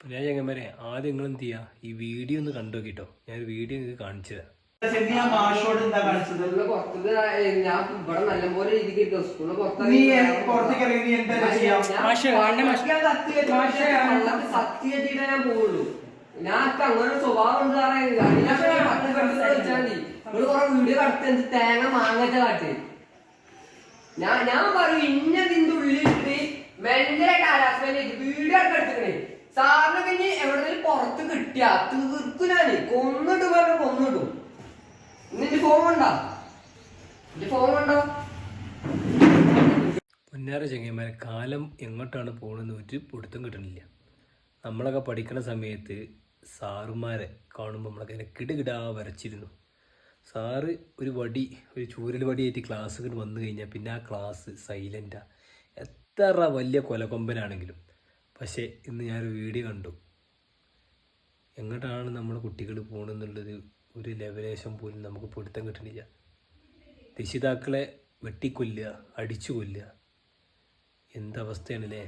ഞാൻ ചങ്ങന്മാരെ ആദ്യം നിങ്ങൾ എന്ത് ചെയ്യാ ഈ വീഡിയോ ഒന്ന് കണ്ടു നോക്കിട്ടോ. ഞാൻ വീഡിയോ നിങ്ങൾക്ക് കാണിച്ചു തരാം. ഞാൻ അങ്ങനെ സ്വഭാവം വീഡിയോ കടത്തി തേങ്ങ മാങ്ങച്ച കാട്ടി ഞാൻ പറയും ഇന്നതിന്റെ ഉള്ളിലിട്ട് മെന്റലായിട്ട് ഹരാസ്മെന്റ് വീഡിയോ ഒക്കെ എടുത്തിക്കണേ. സാറിന് പിന്നെ എവിടെങ്കിലും പുറത്ത് കിട്ടിയ തീർക്കും ഞാന് കൊന്നിട്ട് പറഞ്ഞ കൊന്നിട്ടും. ഇന്നിന്റെ ഫോൺ കണ്ടോ? എന്റെ ഫോൺ കണ്ടോ? മുന്നേറെ ചങ്ങന്മാരെ കാലം എങ്ങോട്ടാണ് പോകുന്നതെന്ന് ഒരു പിടുത്തം കിട്ടണില്ല. നമ്മളൊക്കെ പഠിക്കുന്ന സമയത്ത് സാറുമാരെ കാണുമ്പോൾ നമ്മളൊക്കെ ഇങ്ങനെ കിടുകിടാ വരച്ചിരുന്നു. സാറ് ഒരു ചൂരൽ വടിയായിട്ട് ക്ലാസ് വന്നു കഴിഞ്ഞാൽ പിന്നെ ആ ക്ലാസ് സൈലൻ്റാണ്. എത്ര വലിയ കൊലകൊമ്പനാണെങ്കിലും. പക്ഷേ ഇന്ന് ഞാനൊരു വീഡിയോ കണ്ടു. എങ്ങോട്ടാണ് നമ്മൾ കുട്ടികൾ പോകണമെന്നുള്ളത് ഒരു ലെവലേശം പോലും നമുക്ക് പിടുത്തം കിട്ടണില്ല. രക്ഷിതാക്കളെ വെട്ടിക്കൊല്ലുക, അടിച്ചു കൊല്ലുക. എന്തവസ്ഥയാണല്ലേ.